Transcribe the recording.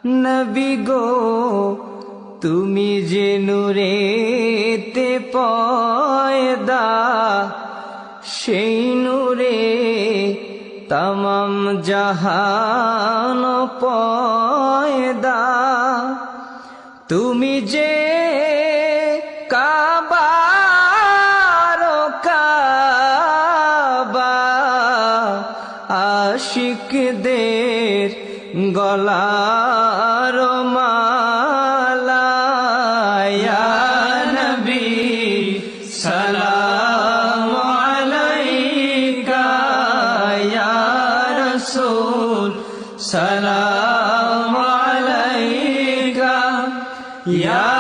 নবী গো তুমি যে নূরেতে পয়দা, সেই নূরে তমাম জাহান পয়দা। তুমি যে কাবার কাবা, আশিকদের গলার মালা। ইয়া নবী সালাম আলাইকা, ইয়া রাসূল সালাম আলাইকা, ইয়া